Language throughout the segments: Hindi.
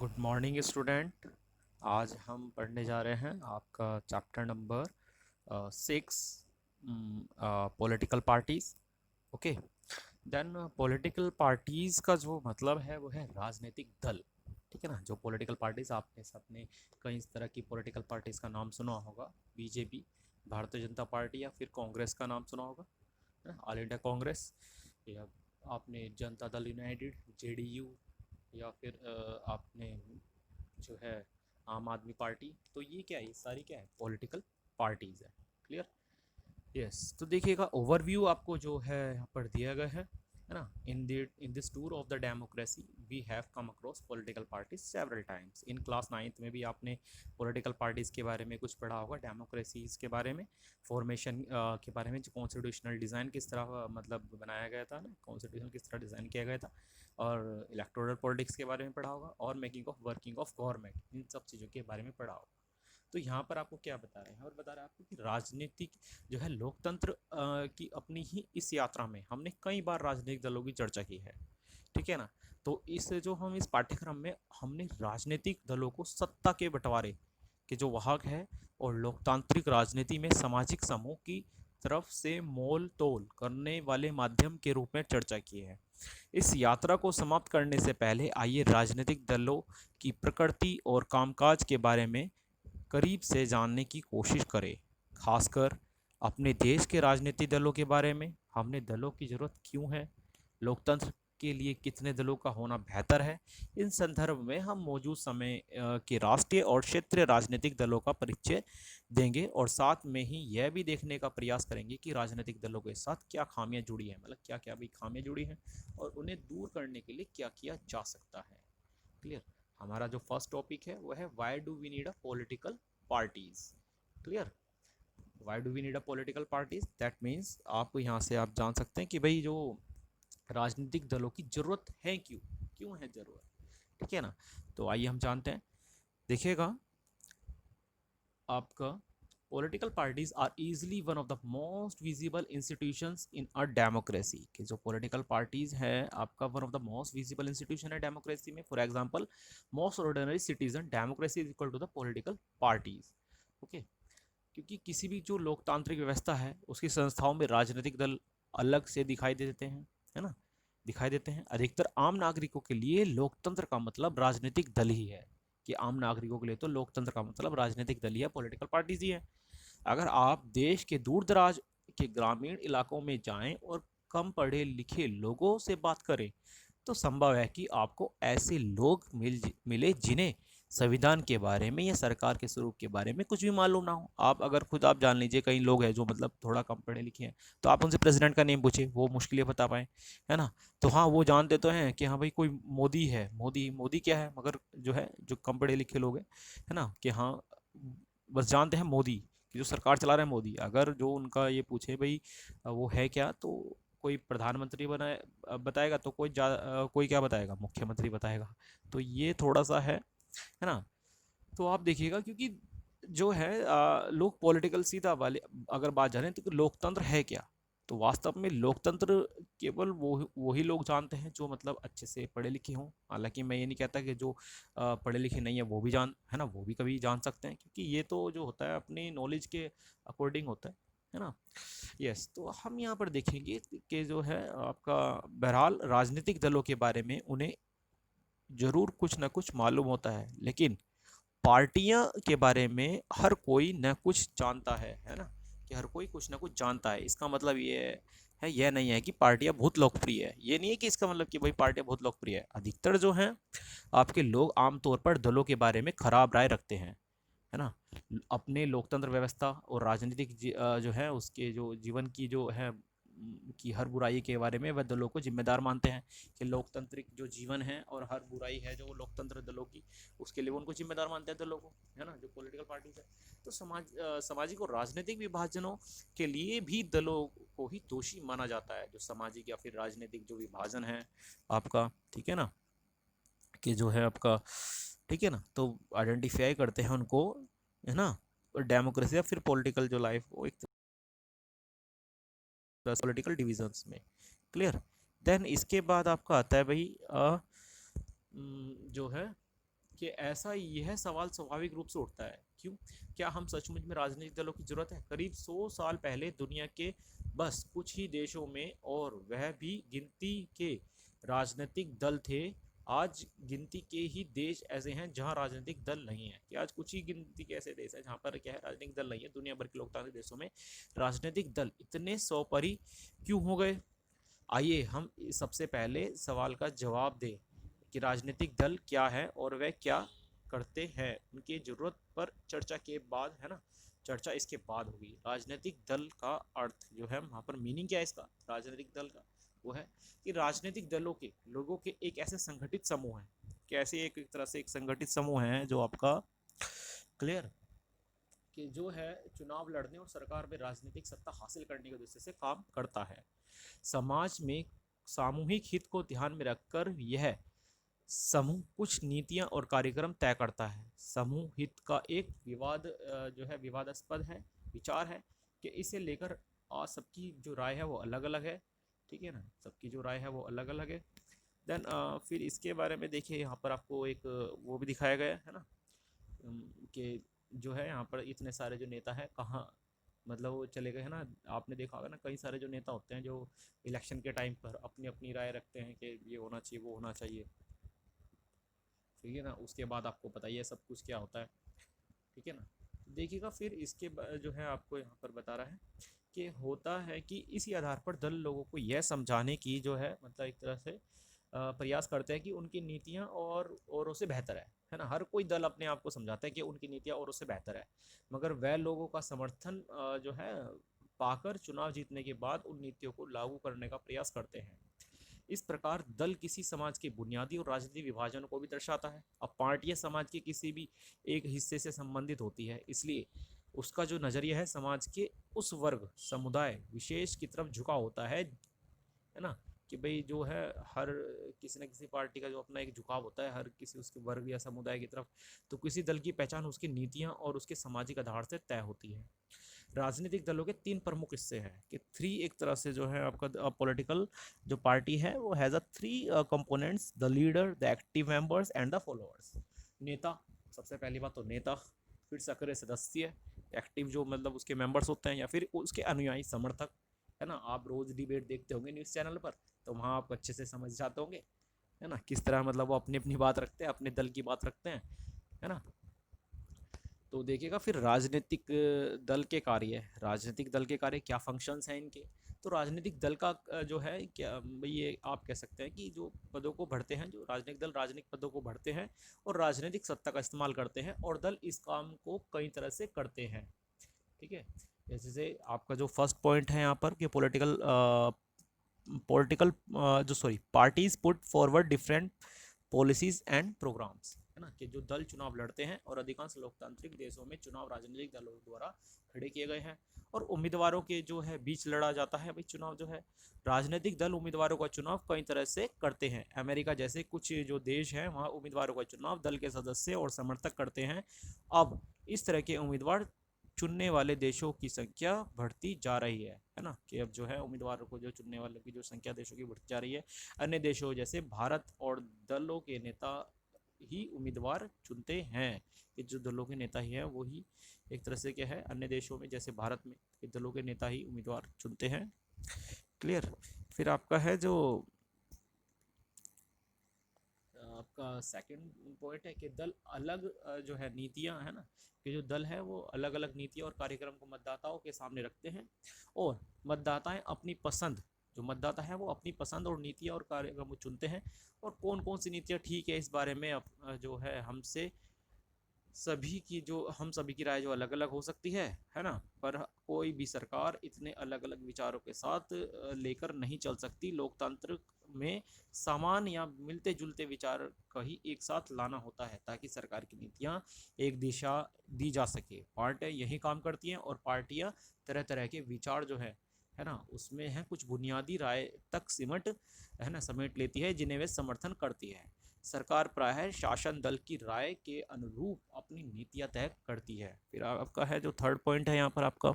Good morning student. आज हम पढ़ने जा रहे हैं आपका chapter number 6, political parties. Okay. Then political parties का जो मतलब है वो है राजनीतिक दल। ठीक है ना। जो पॉलिटिकल पार्टीज आपने सबने कई इस तरह की पॉलिटिकल पार्टीज का नाम सुना होगा। बीजेपी, भारतीय जनता पार्टी, या फिर कांग्रेस का नाम सुना होगा, है ना, ऑल इंडिया कांग्रेस, या आपने जनता दल यूनाइटेड, जेडीयू, या फिर आपने जो है आम आदमी पार्टी। तो ये क्या है, ये सारी क्या है, पॉलिटिकल पार्टीज है। क्लियर। यस। तो देखिएगा, ओवरव्यू आपको जो है यहाँ पर दिया गया है ना। In this tour of the democracy we have come across political parties several times. In class 9th में भी आपने पॉलिटिकल पार्टीज के बारे में कुछ पढ़ा होगा, डेमोक्रेसीज के बारे में, फॉर्मेशन के बारे में, जो कॉन्स्टिट्यूशनल डिज़ाइन किस तरह मतलब बनाया गया था ना, कॉन्स्टिट्यूशन किस तरह डिज़ाइन किया गया था, और इलेक्टोरल पॉलिटिक्स के बारे में पढ़ा होगा, और making of working of government, इन सब चीज़ों के बारे में पढ़ा होगा। तो यहाँ पर आपको क्या बता रहे हैं, और बता रहे हैं आपको कि राजनीतिक जो है लोकतंत्र की अपनी ही इस यात्रा में हमने कई बार राजनीतिक दलों की चर्चा की है। ठीक है ना। तो इस पाठ्यक्रम में हमने राजनीतिक दलों को सत्ता के बंटवारे के जो वाहक है और लोकतांत्रिक राजनीति में सामाजिक समूह की तरफ से मोल तोल करने वाले माध्यम के रूप में चर्चा की है। इस यात्रा को समाप्त करने से पहले आइए राजनीतिक दलों की प्रकृति और कामकाज के बारे में करीब से जानने की कोशिश करें। खासकर अपने देश के राजनीतिक दलों के बारे में, हमने दलों की ज़रूरत क्यों है, लोकतंत्र के लिए कितने दलों का होना बेहतर है। इन संदर्भ में हम मौजूद समय के राष्ट्रीय और क्षेत्रीय राजनीतिक दलों का परिचय देंगे, और साथ में ही यह भी देखने का प्रयास करेंगे कि राजनीतिक दलों के साथ क्या खामियां जुड़ी हैं, मतलब क्या क्या भी खामियां जुड़ी हैं, और उन्हें दूर करने के लिए क्या किया जा सकता है। क्लियर। हमारा जो फर्स्ट टॉपिक है वो है why do we need a political parties. Clear. Why do we need a political parties, that means आप यहाँ से आप जान सकते हैं कि भाई जो राजनीतिक दलों की जरूरत है, क्यों क्यों है जरूरत। ठीक है ना। तो आइए हम जानते हैं। देखिएगा आपका, political parties are easily one of the most visible institutions in a democracy. कि जो पॉलिटिकल पार्टीज है आपका one of the most visible institution है डेमोक्रेसी में। For example, most ordinary citizen democracy is equal to the political parties. Okay. क्योंकि किसी भी जो लोकतांत्रिक व्यवस्था है उसकी संस्थाओं में राजनीतिक दल अलग से दिखाई दे देते हैं, है ना, दिखाई देते हैं। अधिकतर आम नागरिकों के लिए लोकतंत्र का मतलब राजनीतिक दल ही है। कि आम नागरिकों के लिए तो लोकतंत्र का मतलब राजनीतिक दल ही है, पॉलिटिकल पार्टीज ही है। अगर आप देश के दूर दराज के ग्रामीण इलाकों में जाएं और कम पढ़े लिखे लोगों से बात करें, तो संभव है कि आपको ऐसे लोग मिले जिन्हें संविधान के बारे में या सरकार के स्वरूप के बारे में कुछ भी मालूम ना हो। आप अगर खुद आप जान लीजिए, कई लोग हैं जो मतलब थोड़ा कम पढ़े लिखे हैं, तो आप उनसे प्रेसिडेंट का नेम पूछे, वो मुश्किल बता पाए, है ना। तो हाँ, वो जानते तो हैं कि हाँ भाई कोई मोदी है, मोदी मोदी क्या है, मगर जो है जो कम पढ़े लिखे लोग हैं, है ना, कि हाँ बस जानते हैं मोदी, कि जो सरकार चला रहा है मोदी। अगर जो उनका ये पूछे भाई वो है क्या, तो कोई प्रधानमंत्री बनाए बताएगा, तो कोई क्या बताएगा, मुख्यमंत्री बताएगा। तो ये थोड़ा सा है ना। तो आप देखिएगा, क्योंकि जो है लोग पॉलिटिकल सीधा वाले अगर बात जाने तो लोकतंत्र है क्या, तो वास्तव में लोकतंत्र केवल वो वही लोग जानते हैं जो मतलब अच्छे से पढ़े लिखे हों। हालांकि मैं ये नहीं कहता कि जो पढ़े लिखे नहीं है वो भी जान, है ना, वो भी कभी जान सकते हैं, क्योंकि ये तो जो होता है अपनी नॉलेज के अकॉर्डिंग होता है ना। यस। तो हम यहाँ पर देखेंगे कि जो है आपका, बहरहाल राजनीतिक दलों के बारे में उन्हें जरूर कुछ ना कुछ मालूम होता है, लेकिन पार्टियां के बारे में हर कोई न कुछ जानता है ना। कि हर कोई कुछ ना कुछ जानता है, इसका मतलब ये है, यह नहीं है कि पार्टियां बहुत लोकप्रिय है। ये नहीं है कि इसका मतलब कि भाई पार्टियां बहुत लोकप्रिय है। अधिकतर जो हैं आपके लोग आमतौर पर दलों के बारे में खराब राय रखते हैं, है ना। अपने लोकतंत्र व्यवस्था और राजनीतिक जो है उसके जो जीवन की जो है की हर बुराई के बारे में वह दलों को जिम्मेदार मानते हैं। कि लोकतांत्रिक जो जीवन है और हर बुराई है जो लोकतंत्र दलों की, उसके लिए वो उनको जिम्मेदार मानते हैं दलों को, है ना, जो पॉलिटिकल पार्टीज है। तो सामाजिक और राजनीतिक विभाजनों के लिए भी दलों को ही दोषी माना जाता है, जो सामाजिक या फिर राजनीतिक जो विभाजन है आपका। ठीक है ना, कि जो है आपका, ठीक है ना, तो आइडेंटिफाई करते हैं उनको, है ना। और डेमोक्रेसी या फिर पॉलिटिकल जो लाइफ वो एक पॉलिटिकल डिविजन्स में। क्लियर। देन इसके बाद आपका आता है भाई जो है कि ऐसा यह सवाल स्वाभाविक रूप से उठता है, क्यों? क्या हम सचमुच में राजनीतिक दलों की जरूरत है? करीब 100 साल पहले दुनिया के बस कुछ ही देशों में, और वह भी गिनती के, राजनीतिक दल थे। आज गिनती के ही देश ऐसे हैं जहां राजनीतिक दल नहीं है। कि आज कुछ ही गिनती के ऐसे देश है जहां पर क्या है, राजनीतिक दल नहीं है। दुनिया भर के लोकतांत्रिक देशों में राजनीतिक दल इतने सौपरी क्यों हो गए? आइए हम सबसे पहले सवाल का जवाब दें कि राजनीतिक दल क्या है और वह क्या करते हैं। उनकी जरूरत पर चर्चा के बाद, है ना, चर्चा इसके बाद होगी। राजनीतिक दल का अर्थ जो है वहाँ पर मीनिंग क्या है इसका, राजनीतिक दल का, वो है कि राजनीतिक दलों के लोगों के एक ऐसे संगठित समूह है, कैसे एक तरह से एक संगठित समूह है जो आपका, क्लियर, कि जो है चुनाव लड़ने और सरकार में राजनीतिक सत्ता हासिल करने के उद्देश्य से काम करता है। समाज में सामूहिक हित को ध्यान में रखकर यह समूह कुछ नीतियां और कार्यक्रम तय करता है। समूह हित का एक विवाद जो है विवादास्पद है, विचार है कि इसे लेकर सबकी जो राय है वो अलग अलग है, ठीक है ना, सबकी जो राय है वो अलग अलग है। देन फिर इसके बारे में देखिए, यहाँ पर आपको एक वो भी दिखाया गया है ना, कि जो है यहाँ पर इतने सारे जो नेता है कहाँ, मतलब वो चले गए हैं ना। आपने देखा होगा ना, कई सारे जो नेता होते हैं जो इलेक्शन के टाइम पर अपनी अपनी राय रखते हैं कि ये होना चाहिए, वो होना चाहिए, ठीक है ना। उसके बाद आपको पता ही है सब कुछ क्या होता है, ठीक है ना। देखिएगा फिर इसके जो है आपको यहाँ पर बता रहा है कि होता है कि इसी आधार पर दल लोगों को यह समझाने की जो है, मतलब एक तरह से प्रयास करते हैं कि उनकी नीतियाँ और औरों से बेहतर है ना। हर कोई दल अपने आप को समझाता है कि उनकी नीतियाँ औरों से बेहतर है, मगर वह लोगों का समर्थन जो है पाकर चुनाव जीतने के बाद उन नीतियों को लागू करने का प्रयास करते हैं। इस प्रकार दल किसी समाज के बुनियादी और राजनीतिक विभाजन को भी दर्शाता है। अब पार्टियां समाज के किसी भी एक हिस्से से संबंधित होती है, इसलिए उसका जो नजरिया है समाज के उस वर्ग, समुदाय विशेष की तरफ झुका होता है ना। कि भाई जो है हर किसी न किसी पार्टी का जो अपना एक झुकाव होता है हर किसी उसके वर्ग या समुदाय की तरफ। तो किसी दल की पहचान उसकी नीतियां और उसके सामाजिक आधार से तय होती है। राजनीतिक दलों के तीन प्रमुख हिस्से हैं कि थ्री, एक तरह से जो है आपका पॉलिटिकल जो पार्टी है वो has a three components, the leader, the active members and the followers. नेता, सबसे पहली बात तो नेता, फिर सक्रिय सदस्य, एक्टिव जो मतलब उसके मेंबर्स होते हैं, या फिर उसके अनुयायी समर्थक, है ना। आप रोज डिबेट देखते होंगे न्यूज़ चैनल पर, तो वहाँ आप अच्छे से समझ जाते होंगे, है ना, किस तरह मतलब वो अपनी अपनी बात रखते हैं, अपने दल की बात रखते हैं, है ना। तो देखिएगा फिर राजनीतिक दल के कार्य, राजनीतिक दल के कार्य क्या फंक्शंस हैं इनके। तो राजनीतिक दल का जो है क्या, ये आप कह सकते हैं कि जो पदों को भरते हैं, जो राजनीतिक दल राजनीतिक पदों को भरते हैं और राजनीतिक सत्ता का इस्तेमाल करते हैं, और दल इस काम को कई तरह से करते हैं, ठीक है। जैसे आपका जो फर्स्ट पॉइंट है यहाँ पर कि पॉलिटिकल जो sorry parties put forward different policies and programmes, है ना, कि जो दल चुनाव लड़ते हैं, और अधिकांश लोकतांत्रिक देशों में चुनाव राजनीतिक दलों द्वारा खड़े किए गए हैं और उम्मीदवारों के जो है बीच लड़ा जाता है। भाई चुनाव जो है, राजनीतिक दल उम्मीदवारों का चुनाव कई तरह से करते हैं। अमेरिका जैसे कुछ जो देश हैं वहाँ उम्मीदवारों का चुनाव दल के सदस्य और समर्थक करते हैं। अब इस तरह के उम्मीदवार चुनने वाले देशों की संख्या बढ़ती जा रही है ना, कि अब जो है उम्मीदवारों को जो चुनने वालों की जो संख्या देशों की बढ़ती जा रही है। अन्य देशों जैसे भारत और दलों के नेता ही उम्मीदवार चुनते हैं, कि जो दलों के नेता ही हैं वो ही एक तरह से क्या है, अन्य देशों में जैसे भारत में दलों के नेता ही उम्मीदवार चुनते हैं, क्लियर। फिर आपका है जो आपका सेकंड पॉइंट है कि दल अलग जो है नीतियां, है ना, कि जो दल है वो अलग अलग नीतियां और कार्यक्रम को मतदाताओं के सामने रखते हैं, और मतदाताएं अपनी पसंद, जो मतदाता है वो अपनी पसंद और नीतियां और कार्यक्रम चुनते हैं। और कौन कौन सी नीतियां ठीक है इस बारे में जो है हमसे सभी की जो हम सभी की राय जो अलग अलग हो सकती है ना, पर कोई भी सरकार इतने अलग अलग विचारों के साथ लेकर नहीं चल सकती। लोकतंत्र में समान या मिलते जुलते विचार का ही एक साथ लाना होता है, ताकि सरकार की नीतियां एक दिशा दी जा सके। पार्टियां यही काम करती हैं, और पार्टियां तरह तरह के विचार जो है ना, उसमें है कुछ बुनियादी राय तक सिमट, है ना, समेट लेती है, जिन्हें वे समर्थन करती है। सरकार प्रायः शासन दल की राय के अनुरूप अपनी नीतियां तय करती है। फिर आपका है जो थर्ड पॉइंट है यहाँ पर आपका,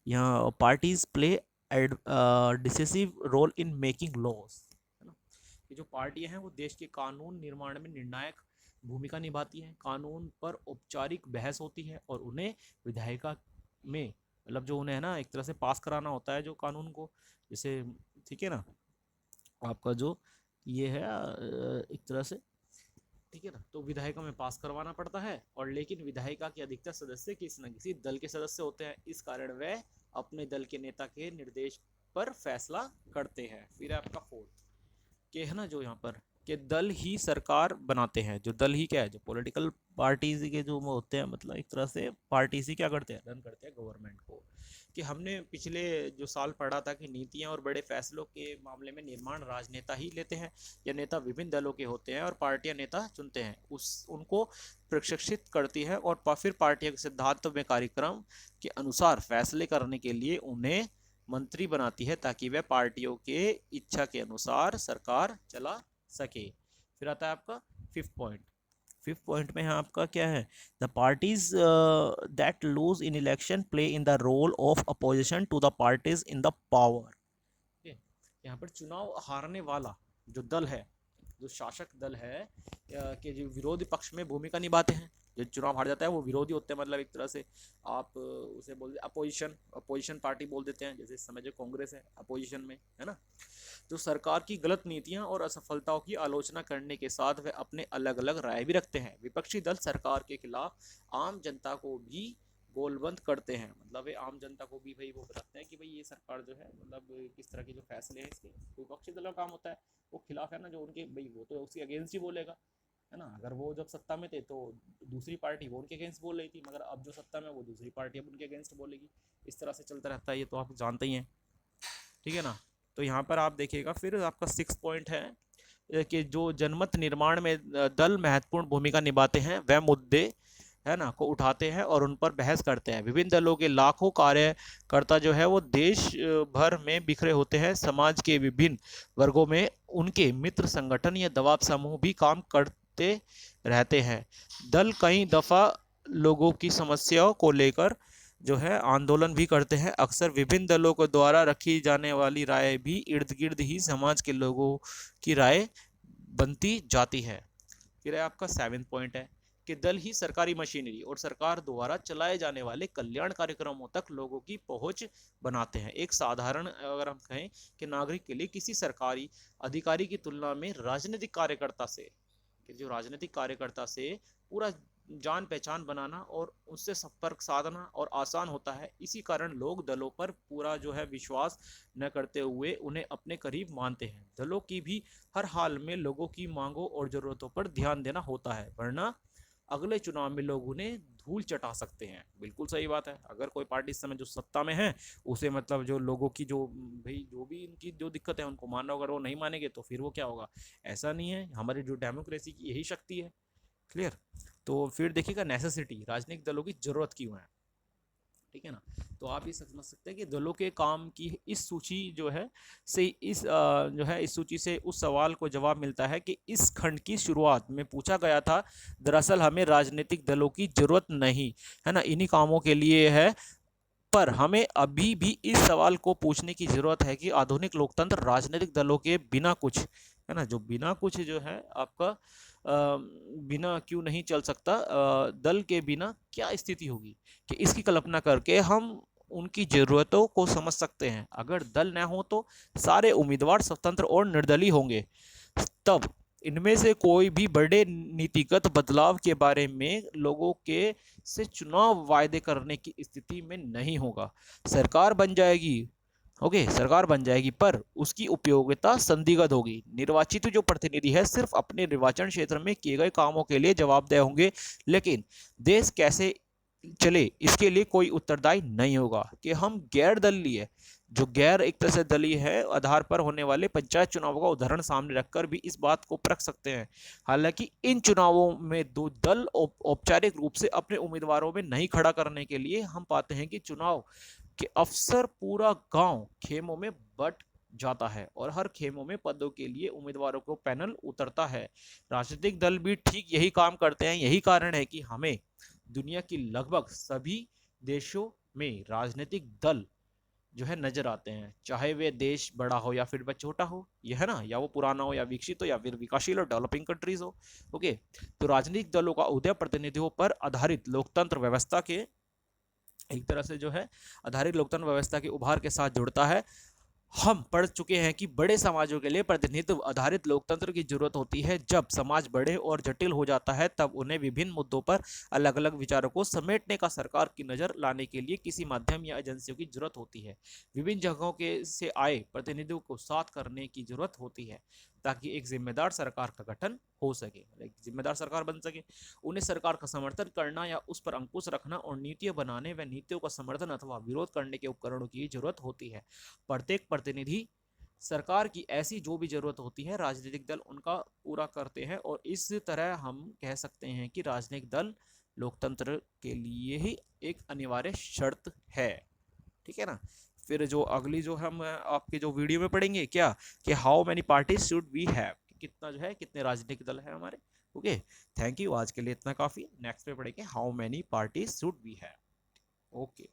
यहाँ parties play decisive role in making laws, है ना, कि जो पार्टियां हैं वो देश के कानून निर्माण में निर्णायक भूमिका निभाती हैं, कानून पर औपचारिक बहस होती है और उन्हें विधायिका में मतलब जो उन्हें है ना एक तरह से पास कराना होता है जो कानून को, जैसे ठीक है ना आपका जो ये है एक तरह से ठीक है ना, तो विधायिका में पास करवाना पड़ता है। और लेकिन विधायिका के अधिकतर सदस्य किसी न किसी दल के सदस्य होते हैं, इस कारण वह अपने दल के नेता के निर्देश पर फैसला करते हैं। फिर आपका फोर्थ के है ना जो यहाँ पर कि दल ही सरकार बनाते हैं, जो दल ही क्या है, जो पॉलिटिकल पार्टीज के जो वो होते हैं, मतलब एक तरह से पार्टीज ही क्या करते हैं, रन करते हैं गवर्नमेंट को। कि हमने पिछले जो साल पढ़ा था कि नीतियां और बड़े फैसलों के मामले में निर्माण राजनेता ही लेते हैं। यह नेता विभिन्न दलों के होते हैं और पार्टियां नेता चुनते हैं, उस उनको प्रशिक्षित करती है और फिर पार्टियों के सिद्धांत में कार्यक्रम के अनुसार फैसले करने के लिए उन्हें मंत्री बनाती है, ताकि वह पार्टियों के इच्छा के अनुसार सरकार चला सके। फिर आता है आपका फिफ्थ पॉइंट। फिफ्थ पॉइंट में है आपका क्या है, the parties that lose in election play in the role of opposition to the parties in the power. यहाँ पर चुनाव हारने वाला जो दल है, जो शासक दल है कि जो विरोधी पक्ष में भूमिका निभाते हैं। जो चुनाव हार जाता है वो विरोधी होते हैं, मतलब एक तरह से आप उसे बोल अपोजिशन, अपोजिशन पार्टी बोल देते हैं। जैसे इस समय जो कांग्रेस है अपोजिशन में है ना, जो सरकार की गलत नीतियां और असफलताओं की आलोचना करने के साथ वे अपने अलग अलग राय भी रखते हैं। विपक्षी दल सरकार के खिलाफ आम जनता को भी गोलबंद करते हैं, मतलब वे आम जनता को भी भाई वो बताते हैं कि भाई ये सरकार जो है मतलब किस तरह के जो फैसले हैं इसके। विपक्षी दल का काम होता है वो खिलाफ है ना, जो उनके भाई वो तो उसके अगेंस्ट ही बोलेगा है ना। अगर वो जब सत्ता में थे तो दूसरी पार्टी वो उनके अगेंस्ट बोल रही थी, मगर अब जो सत्ता में वो दूसरी पार्टी अब उनके अगेंस्ट बोलेगी। इस तरह से चलता रहता है, ये तो आप जानते ही हैं, ठीक है ना। तो यहाँ पर आप देखिएगा फिर आपका सिक्स पॉइंट है कि जो जनमत निर्माण में दल महत्वपूर्ण भूमिका निभाते हैं, वह मुद्दे है ना को उठाते हैं और उन पर बहस करते हैं। विभिन्न दलों के लाखों कार्यकर्ता जो है वो देश भर में बिखरे होते हैं। समाज के विभिन्न वर्गों में उनके मित्र संगठन या दबाव समूह भी काम करते रहते हैं। दल कई दफा लोगों की समस्याओं को लेकर जो है आंदोलन भी करते हैं। अक्सर विभिन्न दलों को द्वारा रखी जाने वाली राय भी इर्द गिर्द ही समाज के लोगों की राय बनती जाती है। फिर आपका सेवेंथ पॉइंट है कि दल ही सरकारी मशीनरी और सरकार द्वारा चलाए जाने वाले कल्याण कार्यक्रमों तक लोगों की पहुंच बनाते हैं। एक साधारण अगर हम कहें कि नागरिक के लिए किसी सरकारी अधिकारी की तुलना में राजनीतिक कार्यकर्ता से, कि जो राजनीतिक कार्यकर्ता से पूरा जान पहचान बनाना और उससे संपर्क साधना और आसान होता है। इसी कारण लोग दलों पर पूरा जो है विश्वास न करते हुए उन्हें अपने करीब मानते हैं। दलों की भी हर हाल में लोगों की मांगों और जरूरतों पर ध्यान देना होता है, वरना अगले चुनाव में लोग उन्हें धूल चटा सकते हैं। बिल्कुल सही बात है। अगर कोई पार्टी इस समय जो सत्ता में है उसे मतलब जो लोगों की जो भाई जो भी इनकी जो दिक्कत है उनको मानना, अगर वो नहीं मानेंगे तो फिर वो क्या होगा। ऐसा नहीं है, हमारी जो डेमोक्रेसी की यही शक्ति है। क्लियर। तो फिर देखिएगा नेसेसिटी, राजनीतिक दलों की जरूरत क्यों है, ठीक है ना। तो आप ये समझ सकते हैं कि दलों के काम की इस सूची जो है से इस जो है इस सूची से उस सवाल को जवाब मिलता है कि इस खंड की शुरुआत में पूछा गया था। दरअसल हमें राजनीतिक दलों की जरूरत नहीं है ना, इन्हीं कामों के लिए है। पर हमें अभी भी इस सवाल को पूछने की जरूरत है कि आधुनिक लोकतंत्र राजनीतिक दलों के बिना कुछ है ना, जो बिना कुछ जो है आपका बिना क्यों नहीं चल सकता, दल के बिना क्या स्थिति होगी, कि इसकी कल्पना करके हम उनकी ज़रूरतों को समझ सकते हैं। अगर दल न हो तो सारे उम्मीदवार स्वतंत्र और निर्दलीय होंगे, तब इनमें से कोई भी बड़े नीतिगत बदलाव के बारे में लोगों के से चुनाव वायदे करने की स्थिति में नहीं होगा। सरकार बन जाएगी, ओके सरकार बन जाएगी, पर उसकी उपयोगिता संदिग्ध होगी। निर्वाचित जो प्रतिनिधि है सिर्फ अपने निर्वाचन क्षेत्र में किए गए कामों के लिए जवाबदेह होंगे, लेकिन देश कैसे चले इसके लिए कोई उत्तरदायी नहीं होगा। कि हम गैर दलीय, जो गैर एक तरह से दलीय है आधार पर होने वाले पंचायत चुनावों का उदाहरण सामने रखकर भी इस बात को परख सकते हैं। हालांकि इन चुनावों में दो दल औपचारिक रूप से अपने उम्मीदवारों में नहीं खड़ा करने के लिए हम पाते हैं कि चुनाव के अफसर पूरा गांव खेमों में बट जाता है और हर खेमों में पदों के लिए उम्मीदवारों को पैनल उतरता है। राजनीतिक दल भी ठीक यही काम करते हैं। यही कारण है कि हमें दुनिया की लगभग सभी देशों में राजनीतिक दल जो है नजर आते हैं, चाहे वे देश बड़ा हो या फिर वह छोटा हो, ये है ना, या वो पुराना हो या विकसित हो या फिर विकासशील और डेवलपिंग कंट्रीज हो। ओके, तो राजनीतिक दलों का उदय प्रतिनिधियों पर आधारित लोकतंत्र व्यवस्था के एक तरह से जो है आधारित लोकतंत्र व्यवस्था के उभार के साथ जुड़ता है। हम पढ़ चुके हैं कि बड़े समाजों के लिए प्रतिनिधित्व आधारित लोकतंत्र की जरूरत होती है। जब समाज बड़े और जटिल हो जाता है तब उन्हें विभिन्न मुद्दों पर अलग अलग विचारों को समेटने का सरकार की नज़र लाने के लिए किसी माध्यम या एजेंसियों की जरूरत होती है। विभिन्न जगहों के से आए प्रतिनिधियों को साथ करने की जरूरत होती है ताकि एक जिम्मेदार सरकार का गठन हो सके, एक जिम्मेदार सरकार बन सके। उन्हें सरकार का समर्थन करना या उस पर अंकुश रखना और नीतियां बनाने व नीतियों का समर्थन अथवा विरोध करने के उपकरणों की जरूरत होती है। प्रत्येक प्रतिनिधि सरकार की ऐसी जो भी जरूरत होती है राजनीतिक दल उनका पूरा करते हैं, और इस तरह हम कह सकते हैं कि राजनीतिक दल लोकतंत्र के लिए ही एक अनिवार्य शर्त है। ठीक है ना। फिर जो अगली जो हम आपके जो वीडियो में पढ़ेंगे क्या, कि how many parties should we have, कितना जो है कितने राजनीतिक दल है हमारे। ओके, थैंक यू, आज के लिए इतना काफी। नेक्स्ट पे पढ़ेंगे how many parties should we have. Okay.